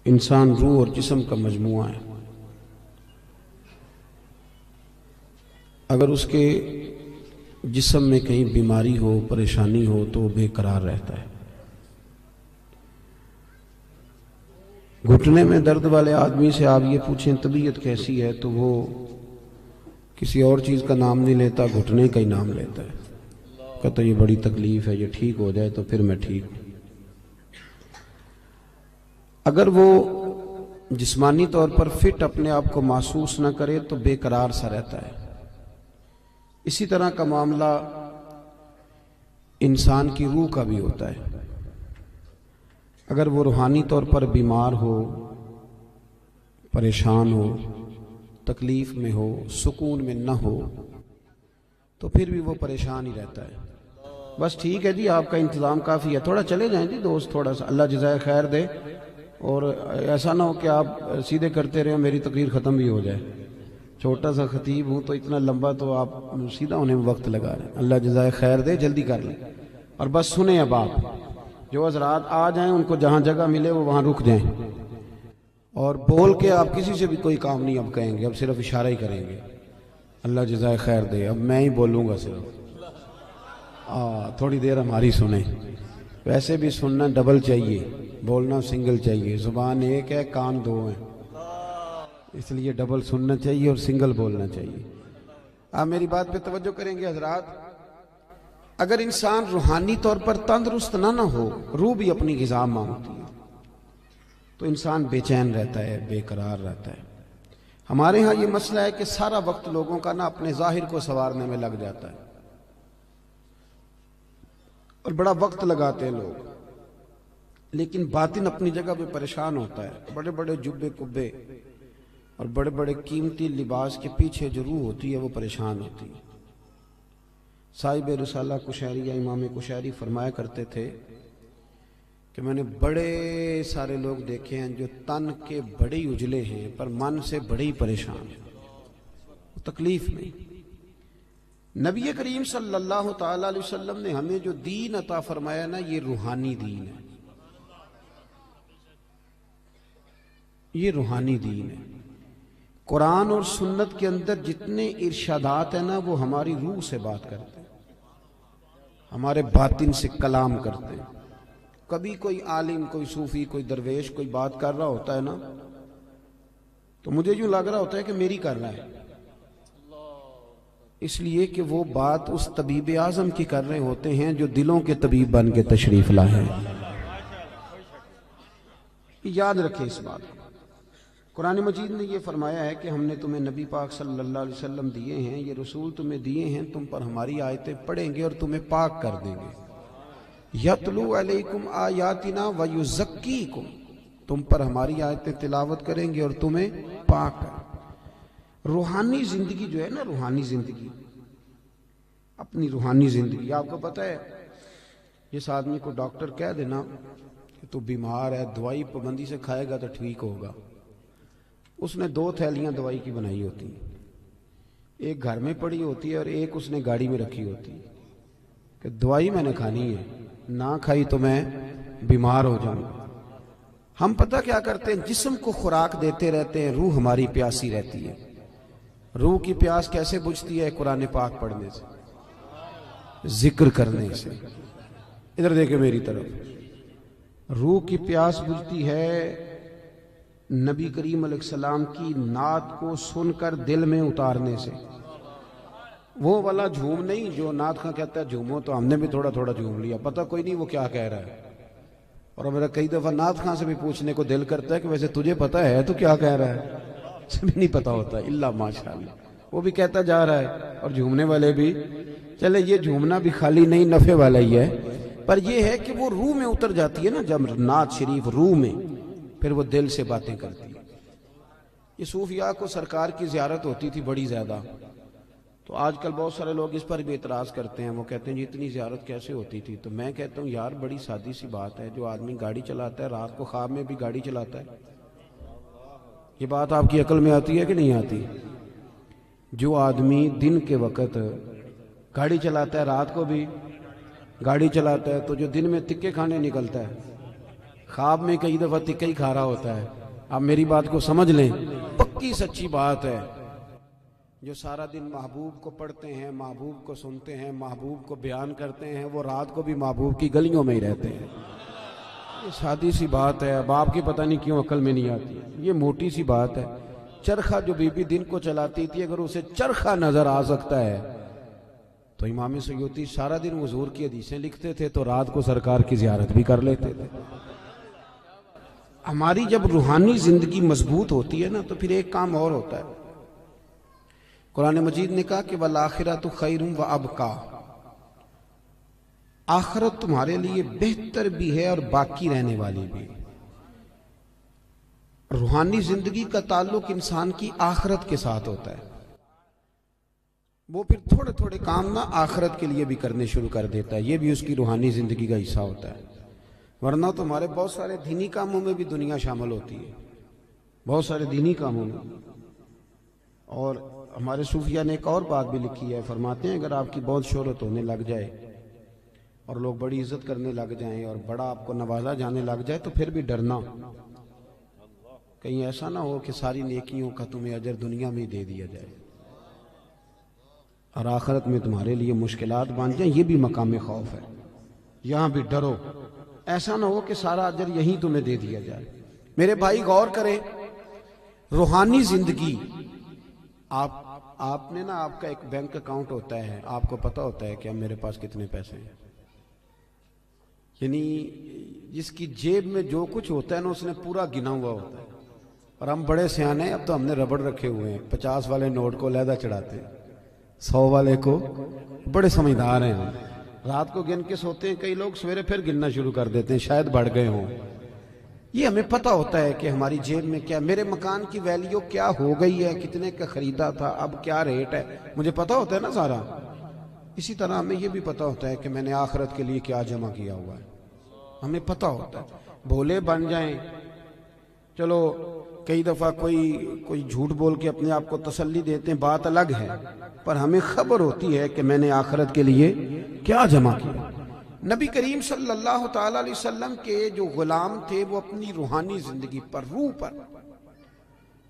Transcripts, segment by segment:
انسان روح اور جسم کا مجموعہ ہے. اگر اس کے جسم میں کہیں بیماری ہو، پریشانی ہو تو وہ بے قرار رہتا ہے. گھٹنے میں درد والے آدمی سے آپ یہ پوچھیں طبیعت کیسی ہے تو وہ کسی اور چیز کا نام نہیں لیتا، گھٹنے کا ہی نام لیتا ہے. کہتا یہ بڑی تکلیف ہے، یہ ٹھیک ہو جائے تو پھر میں ٹھیک ہوں. اگر وہ جسمانی طور پر فٹ اپنے آپ کو محسوس نہ کرے تو بے قرار سا رہتا ہے. اسی طرح کا معاملہ انسان کی روح کا بھی ہوتا ہے. اگر وہ روحانی طور پر بیمار ہو، پریشان ہو، تکلیف میں ہو، سکون میں نہ ہو تو پھر بھی وہ پریشان ہی رہتا ہے. بس ٹھیک ہے جی، آپ کا انتظام کافی ہے، تھوڑا چلے جائیں جی دوست، تھوڑا سا اللہ جزائے خیر دے. اور ایسا نہ ہو کہ آپ سیدھے کرتے رہے میری تقریر ختم بھی ہو جائے. چھوٹا سا خطیب ہوں تو اتنا لمبا تو آپ سیدھا ہونے میں وقت لگا رہے ہیں. اللہ جزائے خیر دے، جلدی کر لیں اور بس سنیں. اب آپ جو حضرات آ جائیں ان کو جہاں جگہ ملے وہ وہاں رک جائیں، اور بول کے آپ کسی سے بھی کوئی کام نہیں اب کہیں گے، اب صرف اشارہ ہی کریں گے. اللہ جزائے خیر دے. اب میں ہی بولوں گا صرف، تھوڑی دیر ہماری سنیں. ویسے بھی سننا ڈبل چاہیے، بولنا سنگل چاہیے. زبان ایک ہے، کان دو ہیں، اس لیے ڈبل سننا چاہیے اور سنگل بولنا چاہیے. آپ میری بات پہ توجہ کریں گے حضرات. اگر انسان روحانی طور پر تندرست نہ ہو، روح بھی اپنی غذا مانگتی ہے، تو انسان بے چین رہتا ہے، بے قرار رہتا ہے. ہمارے ہاں یہ مسئلہ ہے کہ سارا وقت لوگوں کا نا اپنے ظاہر کو سنوارنے میں لگ جاتا ہے اور بڑا وقت لگاتے ہیں لوگ، لیکن باطن اپنی جگہ پہ پریشان ہوتا ہے. بڑے بڑے جبے کبے اور بڑے بڑے قیمتی لباس کے پیچھے جو روح ہوتی ہے وہ پریشان ہوتی ہے. صاحب رسالہ قشیریہ امام قشیری فرمایا کرتے تھے کہ میں نے بڑے سارے لوگ دیکھے ہیں جو تن کے بڑے اجلے ہیں پر من سے بڑے ہی پریشان ہیں، تکلیف میں. نبی کریم صلی اللہ تعالی علیہ وسلم نے ہمیں جو دین عطا فرمایا نا، یہ روحانی دین ہے، یہ روحانی دین ہے. قرآن اور سنت کے اندر جتنے ارشادات ہیں نا وہ ہماری روح سے بات کرتے ہیں، ہمارے باطن سے کلام کرتے ہیں. کبھی کوئی عالم، کوئی صوفی، کوئی درویش کوئی بات کر رہا ہوتا ہے نا تو مجھے یوں لگ رہا ہوتا ہے کہ میری کر رہا ہے، اس لیے کہ وہ بات اس طبیب اعظم کی کر رہے ہوتے ہیں جو دلوں کے طبیب بن کے تشریف لائے ہیں. یاد رکھیں اس بات کو. قرآن مجید نے یہ فرمایا ہے کہ ہم نے تمہیں نبی پاک صلی اللہ علیہ وسلم دیے ہیں، یہ رسول تمہیں دیے ہیں، تم پر ہماری آیتیں پڑھیں گے اور تمہیں پاک کر دیں گے. یتلو علیکم آیاتنا ویزکیکم، تم پر ہماری آیتیں تلاوت کریں گے اور تمہیں پاک کر. روحانی زندگی جو ہے نا، روحانی زندگی، اپنی روحانی زندگی. آپ کو پتہ ہے جس آدمی کو ڈاکٹر کہہ دینا کہ تو بیمار ہے، دوائی پابندی سے کھائے گا تو ٹھیک ہوگا، اس نے 2 تھیلیاں دوائی کی بنائی ہوتی ہیں، ایک گھر میں پڑی ہوتی ہے اور ایک اس نے گاڑی میں رکھی ہوتی ہے کہ دوائی میں نے کھانی ہے، نہ کھائی تو میں بیمار ہو جاؤں گا. ہم پتہ کیا کرتے ہیں، جسم کو خوراک دیتے رہتے ہیں، روح ہماری پیاسی رہتی ہے. روح کی پیاس کیسے بجھتی ہے؟ قرآن پاک پڑھنے سے، ذکر کرنے سے. ادھر دیکھیں میری طرف. روح کی پیاس بجھتی ہے نبی کریم علیہ السلام کی نعت کو سن کر دل میں اتارنے سے. وہ والا جھوم نہیں جو نعت خواں کہتا ہے جھومو، تو ہم نے بھی تھوڑا تھوڑا جھوم لیا، پتہ کوئی نہیں وہ کیا کہہ رہا ہے. اور میرا کئی دفعہ نعت خواں سے بھی پوچھنے کو دل کرتا ہے کہ ویسے تجھے پتہ ہے تو کیا کہہ رہا ہے؟ بھی نہیں پتہ ہوتا الا ماشاءاللہ. وہ بھی کہتا جا رہا ہے اور جھومنے والے بھی. چلے یہ جھومنا بھی خالی نہیں، نفع والا ہی ہے، پر یہ ہے کہ وہ روح میں اتر جاتی ہے نا جب نعت شریف روح میں، پھر وہ دل سے باتیں کرتی ہے. یہ صوفیاء کو سرکار کی زیارت ہوتی تھی بڑی زیادہ، تو آج کل بہت سارے لوگ اس پر بھی اعتراض کرتے ہیں. وہ کہتے ہیں جی اتنی زیارت کیسے ہوتی تھی؟ تو میں کہتا ہوں یار بڑی سادی سی بات ہے. جو آدمی گاڑی چلاتا ہے رات کو خواب میں بھی گاڑی چلاتا ہے. یہ بات آپ کی عقل میں آتی ہے کہ نہیں آتی؟ جو آدمی دن کے وقت گاڑی چلاتا ہے رات کو بھی گاڑی چلاتا ہے، تو جو دن میں تکے کھانے نکلتا ہے خواب میں کئی دفعہ تکہ ہی کھا رہا ہوتا ہے. آپ میری بات کو سمجھ لیں، پکی سچی بات ہے. جو سارا دن محبوب کو پڑھتے ہیں، محبوب کو سنتے ہیں، محبوب کو بیان کرتے ہیں، وہ رات کو بھی محبوب کی گلیوں میں ہی رہتے ہیں. یہ سادی سی بات ہے. اب آپ کی پتہ نہیں کیوں عقل میں نہیں آتی. یہ موٹی سی بات ہے. چرخہ جو بی بی دن کو چلاتی تھی، اگر اسے چرخہ نظر آ سکتا ہے تو امام سیوطی سارا دن حضور کی حدیثیں لکھتے تھے تو رات کو سرکار کی زیارت بھی کر لیتے تھے. ہماری جب روحانی زندگی مضبوط ہوتی ہے نا تو پھر ایک کام اور ہوتا ہے. قرآن مجید نے کہا کہ وَالْآخِرَةُ خَيْرٌ وَأَبْقَىٰ، آخرت تمہارے لیے بہتر بھی ہے اور باقی رہنے والی بھی. روحانی زندگی کا تعلق انسان کی آخرت کے ساتھ ہوتا ہے. وہ پھر تھوڑے تھوڑے کام نہ آخرت کے لیے بھی کرنے شروع کر دیتا ہے. یہ بھی اس کی روحانی زندگی کا حصہ ہوتا ہے. ورنہ تمہارے بہت سارے دینی کاموں میں بھی دنیا شامل ہوتی ہے، بہت سارے دینی کاموں میں. اور ہمارے صوفیہ نے ایک اور بات بھی لکھی ہے. فرماتے ہیں اگر آپ کی بہت شہرت ہونے لگ جائے اور لوگ بڑی عزت کرنے لگ جائیں اور بڑا آپ کو نوازا جانے لگ جائے تو پھر بھی ڈرنا، کہیں ایسا نہ ہو کہ ساری نیکیوں کا تمہیں اجر دنیا میں ہی دے دیا جائے اور آخرت میں تمہارے لیے مشکلات بن جائیں. یہ بھی مقام خوف ہے. یہاں بھی ڈرو، ایسا نہ ہو کہ سارا اجر یہیں تمہیں دے دیا جائے. میرے بھائی غور کریں، روحانی زندگی آپ نے نا، آپ کا ایک بینک اکاؤنٹ ہوتا ہے، آپ کو پتہ ہوتا ہے کہ اب میرے پاس کتنے پیسے ہیں. یعنی جس کی جیب میں جو کچھ ہوتا ہے نا اس نے پورا گنا ہوا ہوتا ہے. اور ہم بڑے سیانے ہیں، اب تو ہم نے ربڑ رکھے ہوئے ہیں. 50 والے نوٹ کو علیحدہ چڑھاتے ہیں، 100 والے کو. بڑے سمجھدار ہیں ہم. رات کو گن کے سوتے ہیں کئی لوگ، سویرے پھر گننا شروع کر دیتے ہیں، شاید بڑھ گئے ہوں. یہ ہمیں پتہ ہوتا ہے کہ ہماری جیب میں کیا، میرے مکان کی ویلیو کیا ہو گئی ہے، کتنے کا خریدا تھا، اب کیا ریٹ ہے، مجھے پتہ ہوتا ہے نا سارا. اسی طرح ہمیں یہ بھی پتہ ہوتا ہے کہ میں نے آخرت کے لیے کیا جمع کیا ہوا ہے. ہمیں پتہ ہوتا ہے. بھولے بن جائیں، چلو کئی دفعہ کوئی جھوٹ بول کے اپنے آپ کو تسلی دیتے ہیں، بات الگ ہے، پر ہمیں خبر ہوتی ہے کہ میں نے آخرت کے لیے کیا جمع کیا. نبی کریم صلی اللہ تعالی علیہ وسلم کے جو غلام تھے وہ اپنی روحانی زندگی پر، روح پر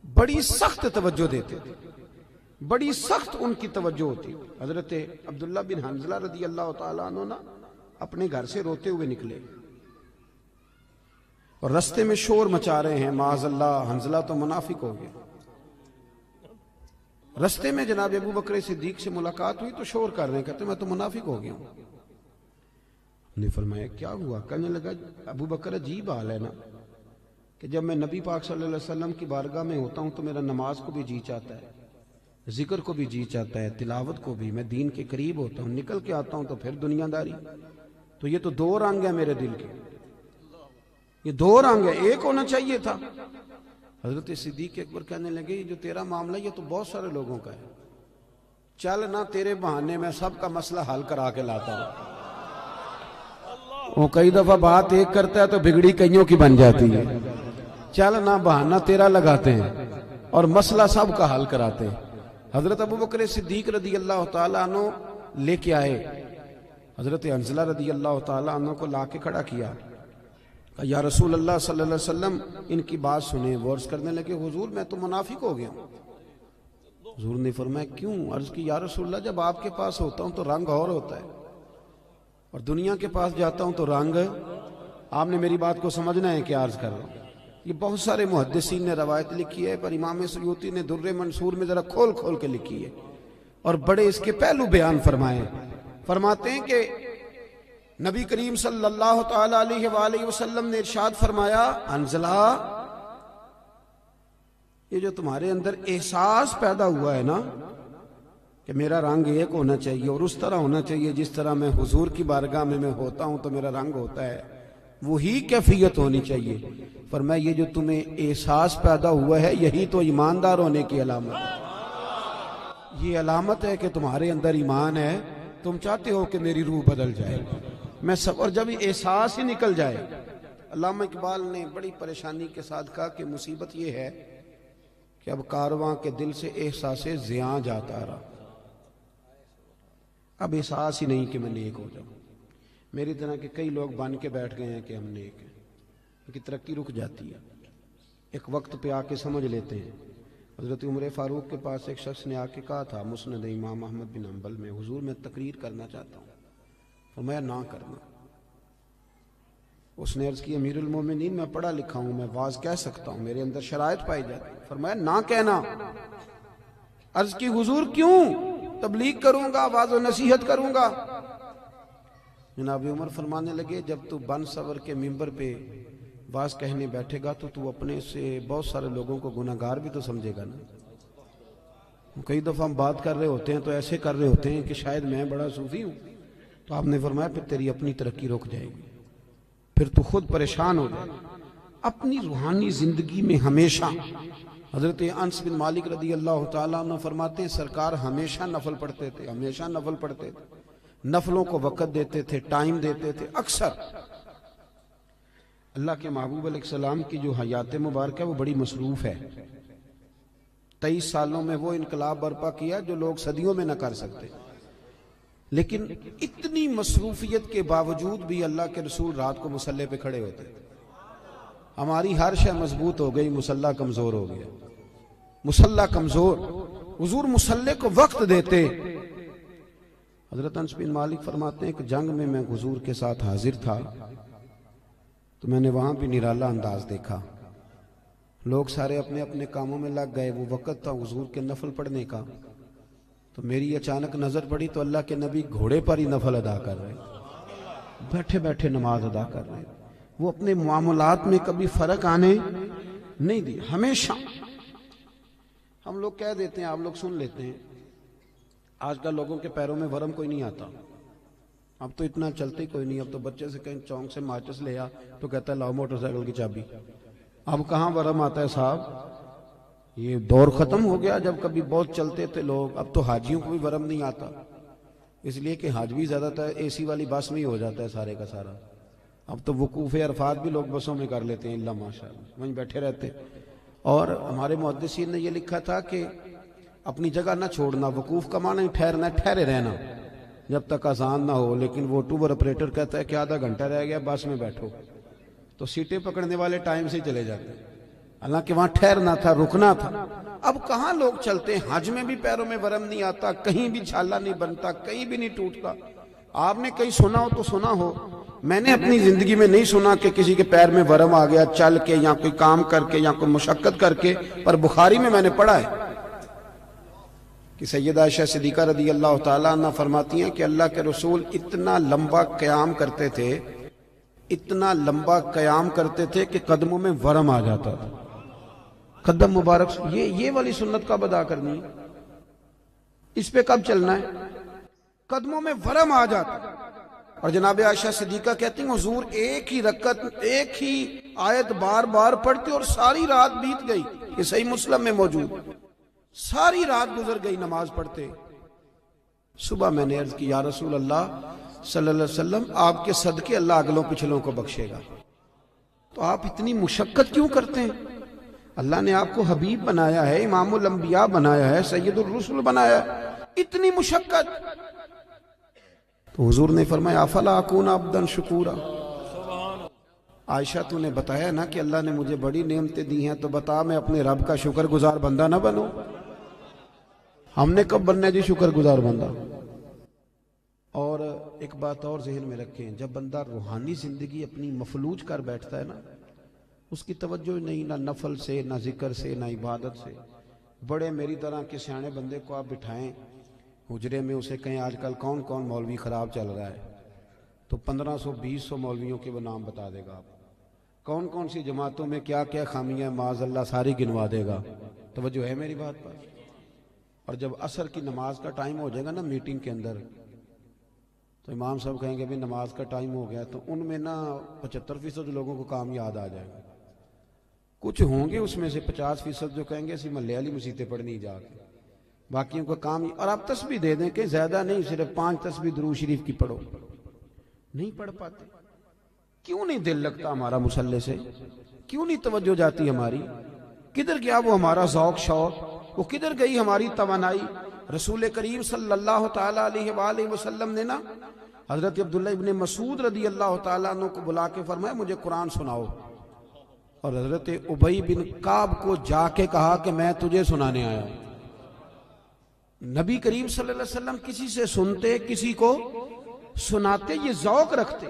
بڑی سخت توجہ دیتے تھے. بڑی سخت ان کی توجہ ہوتی. حضرت عبداللہ بن حنظلہ رضی اللہ تعالیٰ عنہ اپنے گھر سے روتے ہوئے نکلے اور رستے میں شور مچا رہے ہیں. معاذ اللہ، حنظلہ تو منافق ہو گیا. رستے میں جناب ابو بکر صدیق سے ملاقات ہوئی تو شور کر رہے ہیں، کہتے میں تو منافق ہو گیا ہوں. نے فرمایا کیا ہوا؟ کہنے لگا ابو بکر عجیب حال ہے نا کہ جب میں نبی پاک صلی اللہ علیہ وسلم کی بارگاہ میں ہوتا ہوں تو میرا نماز کو بھی جی چاہتا ہے، ذکر کو بھی جی چاہتا ہے، تلاوت کو بھی. میں دین کے قریب ہوتا ہوں، نکل کے آتا ہوں تو پھر دنیا داری. تو یہ تو 2 رنگ ہیں میرے دل کے، یہ 2 رنگ ہے، ایک ہونا چاہیے تھا. حضرت صدیق اکبر کہنے لگے یہ جو تیرا معاملہ یہ تو بہت سارے لوگوں کا ہے، چل نہ تیرے بہانے میں سب کا مسئلہ حل کرا کے لاتا ہوں. وہ کئی دفعہ بات ایک کرتا ہے تو بگڑی کئیوں کی بن جاتی ہے. چل نہ بہانہ تیرا لگاتے ہیں اور مسئلہ سب کا حل کراتے ہیں. حضرت ابو بکر صدیق رضی اللہ تعالیٰ عنہ لے کے آئے، حضرت حنظلہ رضی اللہ تعالیٰ عنہ کو لا کے کھڑا کیا. یا رسول اللہ صلی اللہ علیہ وسلم ان کی بات سنیں. وہ عرض کرنے لگے حضور میں تو منافق ہو گیا ہوں. حضور نے فرمایا کیوں؟ عرض کی یا رسول اللہ جب آپ کے پاس ہوتا ہوں تو رنگ اور ہوتا ہے اور دنیا کے پاس جاتا ہوں تو رنگ. آپ نے میری بات کو سمجھنا ہے کہ عرض کر رہا ہوں. یہ بہت سارے محدثین نے روایت لکھی ہے، پر امام سیوطی نے در منصور میں ذرا کھول کھول کے لکھی ہے اور بڑے اس کے پہلو بیان فرمائے. فرماتے ہیں کہ نبی کریم صلی اللہ تعالی علیہ وآلہ وسلم نے ارشاد فرمایا حنظلہ یہ جو تمہارے اندر احساس پیدا ہوا ہے نا کہ میرا رنگ ایک ہونا چاہیے اور اس طرح ہونا چاہیے جس طرح میں حضور کی بارگاہ میں ہوتا ہوں تو میرا رنگ ہوتا ہے، وہی کیفیت ہونی چاہیے. فرمایا یہ جو تمہیں احساس پیدا ہوا ہے یہی تو ایماندار ہونے کی علامت ہے. یہ علامت ہے کہ تمہارے اندر ایمان ہے. تم چاہتے ہو کہ میری روح بدل جائے، میں سب، اور جب احساس ہی نکل جائے. علامہ اقبال نے بڑی پریشانی کے ساتھ کہا کہ مصیبت یہ ہے کہ اب کارواں کے دل سے احساس زیاں جاتا رہا، اب احساس ہی نہیں کہ میں نیک ہو جاؤں. میری طرح کے کئی لوگ بن کے بیٹھ گئے ہیں کہ ہم نیک ہیں. ان کی ترقی رک جاتی ہے، ایک وقت پہ آ کے سمجھ لیتے ہیں۔ حضرت عمر فاروق کے پاس ایک شخص نے آ کے کہا تھا مسند امام احمد بن حنبل میں، حضور میں تقریر کرنا چاہتا ہوں، فرمایا نہ کرنا۔ اس نے عرض کی امیر المومنین میں پڑھا لکھا ہوں، میں واز کہہ سکتا ہوں، میرے اندر شرائط پائی جاتی، فرمایا نہ کہنا۔ عرض کی حضور کیوں؟ تبلیغ کروں گا، واز و نصیحت کروں گا۔ جناب عمر فرمانے لگے جب تو بن سور کے ممبر پہ واز کہنے بیٹھے گا تو اپنے سے بہت سارے لوگوں کو گناہگار بھی تو سمجھے گا نا۔ کئی دفعہ ہم بات کر رہے ہوتے ہیں تو ایسے کر رہے ہوتے ہیں کہ شاید میں بڑا صوفی ہوں، تو آپ نے فرمایا پھر تیری اپنی ترقی رک جائے گی، پھر تو خود پریشان ہو جائے۔ اپنی روحانی زندگی میں ہمیشہ حضرت انس بن مالک رضی اللہ تعالیٰ عنہ فرماتے ہیں سرکار ہمیشہ نفل پڑھتے تھے، ہمیشہ نفل پڑھتے تھے، نفلوں کو وقت دیتے تھے، ٹائم دیتے تھے۔ اکثر اللہ کے محبوب علیہ السلام کی جو حیات مبارکہ ہے وہ بڑی مصروف ہے۔ 23 سالوں میں وہ انقلاب برپا کیا جو لوگ صدیوں میں نہ کر سکتے، لیکن اتنی مصروفیت کے باوجود بھی اللہ کے رسول رات کو مصلی پہ کھڑے ہوتے۔ ہماری ہر شے مضبوط ہو گئی، مصلی کمزور ہو گیا، مصلی کمزور، حضور مصلی کو وقت دیتے۔ حضرت انس بن مالک فرماتے ہیں کہ جنگ میں حضور کے ساتھ حاضر تھا تو میں نے وہاں بھی نرالا انداز دیکھا، لوگ سارے اپنے اپنے کاموں میں لگ گئے، وہ وقت تھا حضور کے نفل پڑھنے کا، تو میری اچانک نظر پڑی تو اللہ کے نبی گھوڑے پر ہی نفل ادا کر رہے، بیٹھے بیٹھے نماز ادا کر رہے۔ وہ اپنے معاملات میں کبھی فرق آنے نہیں دی، ہمیشہ۔ ہم لوگ کہہ دیتے ہیں، آپ لوگ سن لیتے ہیں، آج کل لوگوں کے پیروں میں ورم کوئی نہیں آتا، اب تو اتنا چلتے کوئی نہیں، اب تو بچے سے کہیں چونک سے ماچس لے آ تو کہتا ہے لاؤ موٹر سائیکل کی چابی۔ اب کہاں ورم آتا ہے صاحب، یہ دور ختم ہو گیا جب کبھی بہت چلتے تھے لوگ۔ اب تو حاجیوں کو بھی ورم نہیں آتا، اس لیے کہ حاج بھی زیادہ تر اے سی والی بس میں ہی ہو جاتا ہے سارے کا سارا۔ اب تو وقوف عرفات بھی لوگ بسوں میں کر لیتے ہیں، اللہ ماشاءاللہ وہیں بیٹھے رہتے۔ اور ہمارے محدثین نے یہ لکھا تھا کہ اپنی جگہ نہ چھوڑنا، وقوف کا معنی ٹھہرنا، ٹھہرے رہنا جب تک اذان نہ ہو، لیکن وہ ٹور آپریٹر کہتا ہے کہ آدھا گھنٹہ رہ گیا بس میں بیٹھو، تو سیٹیں پکڑنے والے ٹائم سے چلے جاتے ہیں، حالانکہ وہاں ٹھہرنا تھا، رکنا تھا۔ اب کہاں لوگ چلتے ہیں، حج میں بھی پیروں میں ورم نہیں آتا، کہیں بھی چھالا نہیں بنتا، کہیں بھی نہیں ٹوٹتا۔ آپ نے کہیں سنا ہو تو سنا ہو، میں نے اپنی زندگی میں نہیں سنا کہ کسی کے پیر میں ورم آ گیا چل کے یا کوئی کام کر کے یا کوئی مشقت کر کے، پر بخاری میں نے پڑھا ہے کہ سیدہ عائشہ صدیقہ رضی اللہ تعالیٰ عنہ فرماتی ہیں کہ اللہ کے رسول اتنا لمبا قیام کرتے تھے، اتنا لمبا قیام کرتے تھے کہ قدموں میں ورم آ جاتا تھا۔ قدم مبارک یہ والی سنت کب ادا کرنی ہے، اس پہ کب چلنا ہے؟ قدموں میں ورم آ جاتا۔ اور جناب عائشہ صدیقہ کہتی ہیں حضور ایک ہی رکعت، ایک ہی آیت بار بار پڑھتے اور ساری رات بیت گئی، یہ صحیح مسلم میں موجود، ساری رات گزر گئی نماز پڑھتے۔ صبح میں نے عرض کی یا رسول اللہ صلی اللہ علیہ وسلم، آپ کے صدقے اللہ اگلوں پچھلوں کو بخشے گا، تو آپ اتنی مشقت کیوں کرتے ہیں؟ اللہ نے آپ کو حبیب بنایا ہے، امام الانبیاء بنایا ہے، سید الرسل بنایا ہے، اتنی مشقت؟ تو حضور نے فرمایا افلا اکون عبدا شکورا، عائشہ تو نے بتایا نا کہ اللہ نے مجھے بڑی نعمتیں دی ہیں، تو بتا میں اپنے رب کا شکر گزار بندہ نہ بنوں؟ ہم نے کب بننا ہے جی شکر گزار بندہ؟ اور ایک بات اور ذہن میں رکھیں، جب بندہ روحانی زندگی اپنی مفلوج کر بیٹھتا ہے نا، اس کی توجہ نہیں نہ نفل سے، نہ ذکر سے، نہ عبادت سے۔ بڑے میری طرح کے سیانے بندے کو آپ بٹھائیں حجرے میں، اسے کہیں آج کل کون کون مولوی خراب چل رہا ہے، تو 1500-2000 مولویوں کے وہ نام بتا دے گا، آپ کون کون سی جماعتوں میں کیا کیا خامیاں معاذ اللہ ساری گنوا دے گا۔ توجہ ہے میری بات پر؟ اور جب عصر کی نماز کا ٹائم ہو جائے گا نا میٹنگ کے اندر، تو امام صاحب کہیں گے بھی نماز کا ٹائم ہو گیا، تو ان میں نا 75% لوگوں کو کام یاد آ جائے گا، کچھ ہوں گے اس میں سے 50% جو کہیں گے اسی محلے والی مسیتیں پڑھنی جا کے، باقیوں کا کام۔ اور آپ تسبیح دے دیں کہ زیادہ نہیں، صرف 5 تسبیح درود شریف کی پڑھو، نہیں پڑھ پاتے۔ کیوں نہیں دل لگتا ہمارا مصلی سے؟ کیوں نہیں توجہ جاتی ہماری؟ کدھر گیا وہ ہمارا ذوق شوق؟ وہ کدھر گئی ہماری توانائی؟ رسول کریم صلی اللہ تعالیٰ علیہ وآلہ وسلم نے نا حضرت عبداللہ ابن مسعود رضی اللہ تعالیٰ عنہ کو بلا کے فرمایا مجھے قرآن سناؤ۔ اور حضرت ابی بن کعب کو جا کے کہا کہ میں تجھے سنانے آیا ہوں۔ نبی کریم صلی اللہ علیہ وسلم کسی سے سنتے، کسی کو سناتے، یہ ذوق رکھتے،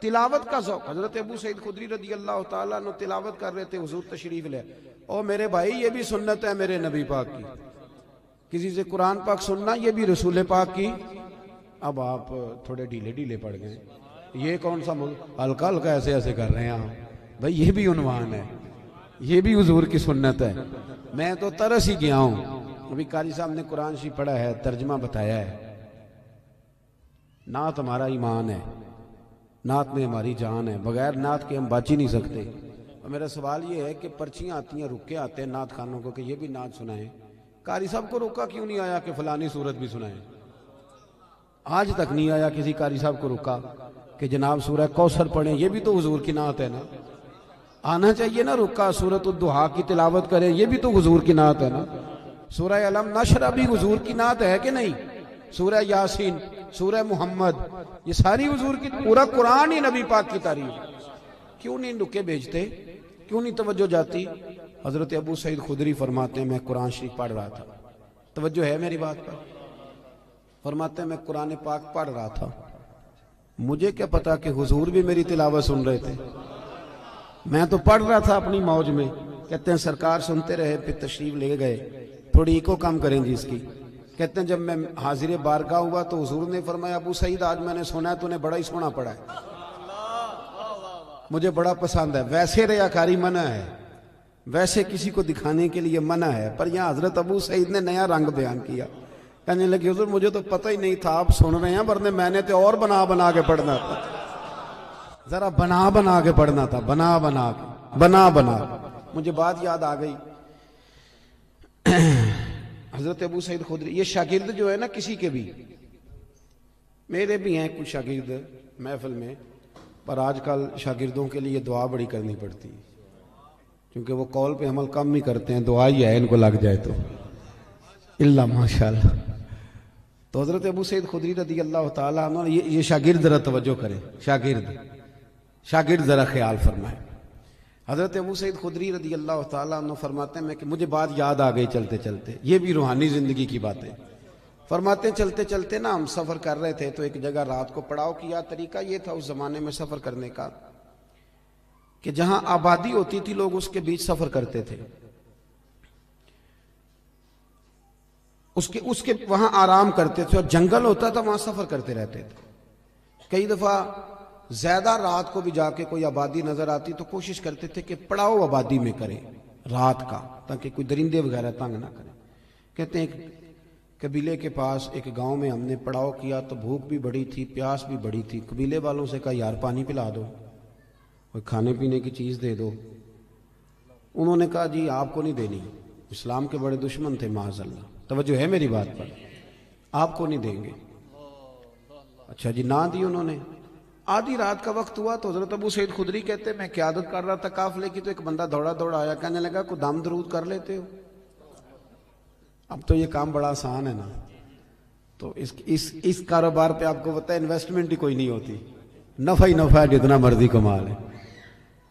تلاوت کا ذوق۔ حضرت ابو سعید خدری رضی اللہ تعالیٰ عنہ تلاوت کر رہے تھے، حضور تشریف لے، او میرے بھائی یہ بھی سنت ہے میرے نبی پاک کی، کسی سے قرآن پاک سننا یہ بھی رسول پاک کی۔ اب آپ تھوڑے ڈھیلے پڑ گئے، یہ کون سا ہلکا ہلکا ایسے ایسے کر رہے ہیں آپ، بھائی یہ بھی عنوان ہے، یہ بھی حضور کی سنت ہے۔ میں تو ترس ہی گیا ہوں، ابھی قاری صاحب نے قرآن شریف پڑھا ہے، ترجمہ بتایا ہے، نعت ہمارا ایمان ہے، نعت میں ہماری جان ہے، بغیر نعت کے ہم بچ ہی نہیں سکتے۔ اور میرا سوال یہ ہے کہ پرچیاں آتی ہیں، رکے آتے ہیں نعت خانوں کو کہ یہ بھی نعت سنائیں، قاری صاحب کو روکا کیوں نہیں آیا کہ فلانی سورت بھی سنائیں؟ آج تک نہیں آیا کسی قاری صاحب کو روکا کہ جناب سورہ کوثر پڑھیں، یہ بھی تو حضور کی نعت ہے نا، آنا چاہیے نا رکا۔ سورۃ الضحیٰ کی تلاوت کریں، یہ بھی تو حضور کی نعت ہے نا۔ سورہ علم نشر بھی حضور کی نعت ہے کہ نہیں؟ سورہ یاسین، سورہ محمد، یہ ساری حضور کی، پورا قرآن ہی نبی پاک کی تعریف۔ کیوں نہیں رکے بھیجتے، کیوں نہیں توجہ جاتی؟ حضرت ابو سعید خدری فرماتے ہیں میں قرآن شریف پڑھ رہا تھا، توجہ ہے میری بات پر؟ فرماتے ہیں میں قرآن پاک پڑھ رہا تھا، مجھے کیا پتا کہ حضور بھی میری تلاوت سن رہے تھے، میں تو پڑھ رہا تھا اپنی موج میں۔ کہتے ہیں سرکار سنتے رہے، پھر تشریف لے گئے، تھوڑی ایکو کم کریں جی اس کی۔ کہتے ہیں جب میں حاضر بارگاہ ہوا تو حضور نے فرمایا ابو سعید آج میں نے سنا ہے تو نے بڑا ہی سونا پڑھا ہے، مجھے بڑا پسند ہے۔ ویسے ریاکاری منع ہے، ویسے کسی کو دکھانے کے لیے منع ہے، پر یہاں حضرت ابو سعید نے نیا رنگ بیان کیا، کہنے لگے حضور مجھے تو پتہ ہی نہیں تھا آپ سن رہے ہیں، ورنہ میں نے تو اور بنا کے پڑھنا تھا، ذرا بنا کے پڑھنا تھا، بنا مجھے بات یاد آ گئی۔ حضرت ابو سعید خدری، یہ شاگرد جو ہے نا کسی کے بھی، میرے بھی ہیں کچھ شاگرد محفل میں، پر آج کل شاگردوں کے لیے دعا بڑی کرنی پڑتی ہے، کیونکہ وہ قول پہ عمل کم ہی کرتے ہیں، دعا ہی ہے ان کو لگ جائے تو اللہ ماشاءاللہ۔ تو حضرت ابو سعید خدری رضی اللہ تعالیٰ عنہ، یہ شاگرد ذرا توجہ کریں، شاگرد ذرا خیال فرمائیں۔ حضرت ابو سعید خدری رضی اللہ تعالیٰ عنہ فرماتے ہیں کہ مجھے بات یاد آ گئی چلتے چلتے، یہ بھی روحانی زندگی کی باتیں۔ فرماتے ہیں چلتے چلتے نا ہم سفر کر رہے تھے تو ایک جگہ رات کو پڑاؤ کیا۔ طریقہ یہ تھا اس زمانے میں سفر کرنے کا کہ جہاں آبادی ہوتی تھی لوگ اس کے بیچ سفر کرتے تھے، اس کے وہاں آرام کرتے تھے، اور جنگل ہوتا تھا وہاں سفر کرتے رہتے تھے۔ کئی دفعہ زیادہ رات کو بھی جا کے کوئی آبادی نظر آتی تو کوشش کرتے تھے کہ پڑاؤ آبادی میں کریں رات کا، تاکہ کوئی درندے وغیرہ تنگ نہ کریں۔ کہتے ہیں ایک قبیلے کے پاس ایک گاؤں میں ہم نے پڑاؤ کیا تو بھوک بھی بڑی تھی، پیاس بھی بڑی تھی۔ قبیلے والوں سے کہا یار پانی پلا دو، کوئی کھانے پینے کی چیز دے دو۔ انہوں نے کہا جی آپ کو نہیں دینی، اسلام کے بڑے دشمن تھے معاذ اللہ، توجہ ہے میری بات پر، آپ کو نہیں دیں گے۔ اچھا جی نہ دی انہوں نے۔ آدھی رات کا وقت ہوا تو حضرت ابو سعید خدری کہتے میں قیادت کر رہا تھا قافلے کی، تو ایک بندہ دوڑا آیا، کہنے لگا کوئی دم درود کر لیتے ہو؟ اب تو یہ کام بڑا آسان ہے نا، تو اس کاروبار پہ آپ کو پتہ ہے انویسٹمنٹ ہی کوئی نہیں ہوتی، نفع ہی نفع ہے، جتنا مرضی کما لے۔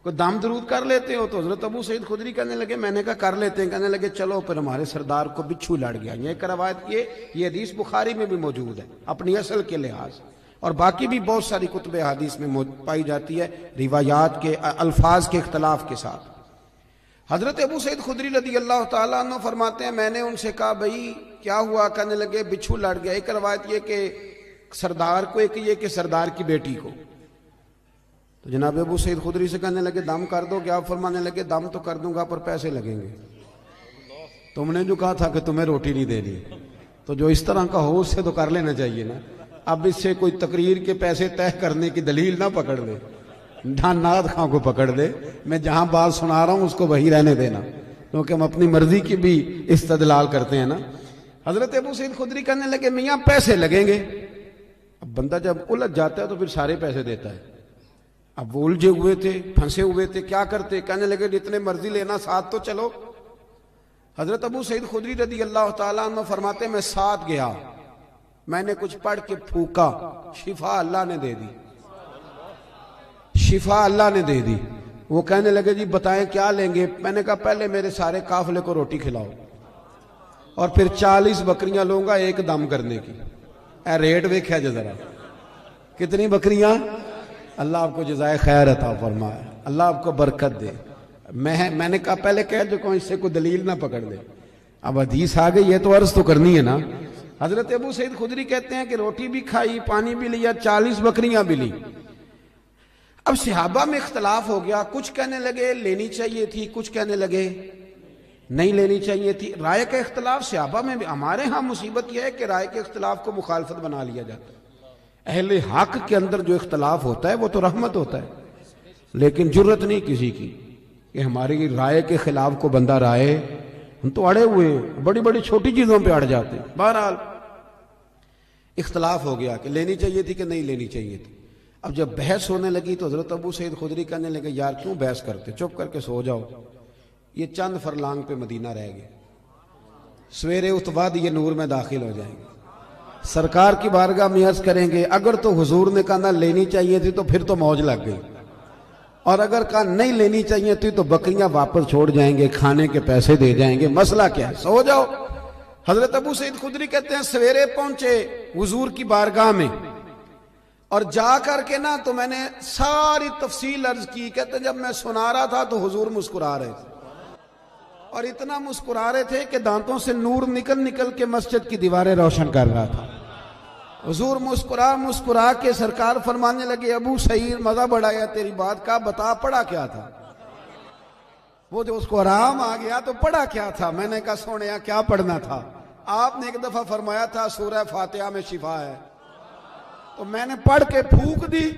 کوئی دم درود کر لیتے ہو؟ تو حضرت ابو سعید خدری کہنے لگے، میں نے کہا کر لیتے ہیں۔ کہنے لگے چلو، پھر ہمارے سردار کو بچھو لڑ گیا۔ یہ ایک روایت، یہ حدیث بخاری میں بھی موجود ہے اپنی اصل کے لحاظ، اور باقی بھی بہت ساری کتب حدیث میں پائی جاتی ہے، روایات کے الفاظ کے اختلاف کے ساتھ۔ حضرت ابو سعید خدری رضی اللہ تعالیٰ عنہ فرماتے ہیں میں نے ان سے کہا بھائی کیا ہوا؟ کہنے لگے بچھو لڑ گیا۔ ایک روایت یہ کہ سردار کو، ایک یہ کہ سردار کی بیٹی کو۔ تو جناب ابو سعید خدری سے کہنے لگے دم کر دو گے؟ آپ فرمانے لگے دم تو کر دوں گا پر پیسے لگیں گے، تم نے جو کہا تھا کہ تمہیں روٹی نہیں دینی، تو جو اس طرح کا ہو اس سے تو کر لینا چاہیے نا۔ اب اس سے کوئی تقریر کے پیسے طے کرنے کی دلیل نہ پکڑ لے، ناد خاں کو پکڑ دے، میں جہاں بات سنا رہا ہوں اس کو وہی رہنے دینا، کیونکہ ہم اپنی مرضی کی بھی استدلال کرتے ہیں نا۔ حضرت ابو سعید خدری کہنے لگے میاں پیسے لگیں گے۔ اب بندہ جب الجھ جاتا ہے تو پھر سارے پیسے دیتا ہے۔ اب وہ الجھے ہوئے تھے، پھنسے ہوئے تھے، کیا کرتے؟ کہنے لگے جتنے مرضی لینا، ساتھ تو چلو۔ حضرت ابو سعید خدری رضی اللہ تعالیٰ عنہ فرماتے میں ساتھ گیا، میں نے کچھ پڑھ کے پھونکا، شفا اللہ نے دے دی، شفا اللہ نے دے دی۔ وہ کہنے لگے جی بتائیں کیا لیں گے؟ میں نے کہا پہلے میرے سارے قافلے کو روٹی کھلاؤ اور پھر 40 بکریاں لوں گا ایک دم کرنے کی۔ اے ریٹ ویکھیا جے ذرا، کتنی بکریاں؟ اللہ آپ کو جزائے خیر عطا فرمائے، اللہ آپ کو برکت دے۔ میں نے کہا پہلے کہہ جو اس سے کوئی دلیل نہ پکڑ لے، اب حدیث آ گئی ہے تو عرض تو کرنی ہے نا۔ حضرت ابو سعید خدری کہتے ہیں کہ روٹی بھی کھائی، پانی بھی لیا، 40 بکریاں بھی لی۔ اب صحابہ میں اختلاف ہو گیا، کچھ کہنے لگے لینی چاہیے تھی، کچھ کہنے لگے نہیں لینی چاہیے تھی۔ رائے کا اختلاف صحابہ میں بھی۔ ہمارے ہاں مصیبت یہ ہے کہ رائے کے اختلاف کو مخالفت بنا لیا جاتا ہے۔ اہل حق کے اندر جو اختلاف ہوتا ہے وہ تو رحمت ہوتا ہے، لیکن جرت نہیں کسی کی کہ ہماری رائے کے خلاف کو بندہ رائے، ہم تو اڑے ہوئے ہیں، بڑی بڑی چھوٹی چیزوں پہ اڑ جاتے ہیں۔ بہرحال اختلاف ہو گیا کہ لینی چاہیے تھی کہ نہیں لینی چاہیے تھی۔ اب جب بحث ہونے لگی تو حضرت ابو سعید خدری کہنے لگے یار کیوں بحث کرتے، چپ کر کے سو جاؤ، یہ چند فرلانگ پہ مدینہ رہ گئے، سویرے اتواد یہ نور میں داخل ہو جائیں گے، سرکار کی بارگاہ میں عرض کریں گے اگر تو حضور نے کہا نہ لینی چاہیے تھی تو پھر تو موج لگ گئی، اور اگر کہا نہیں لینی چاہیے تھی تو بکریاں واپس چھوڑ جائیں گے، کھانے کے پیسے دے جائیں گے، مسئلہ کیا ہے، سو جاؤ۔ حضرت ابو سعید خدری کہتے ہیں سویرے پہنچے حضور کی بارگاہ میں، اور جا کر کے نا تو میں نے ساری تفصیل عرض کی۔ کہتے ہیں جب میں سنا رہا تھا تو حضور مسکرا رہے تھے، اور اتنا مسکرا رہے تھے کہ دانتوں سے نور نکل نکل کے مسجد کی دیواریں روشن کر رہا تھا۔ حضور مسکرا کے سرکار فرمانے لگے ابو سعید مزہ بڑھایا تیری بات کا، بتا پڑھا کیا تھا؟ وہ جو اس کو آرام آ گیا تو پڑھا کیا تھا؟ میں نے کہا سونیا کیا پڑھنا تھا؟ آپ نے ایک دفعہ فرمایا تھا سورہ فاتحہ میں شفا ہے، تو میں نے پڑھ کے پھونک دی،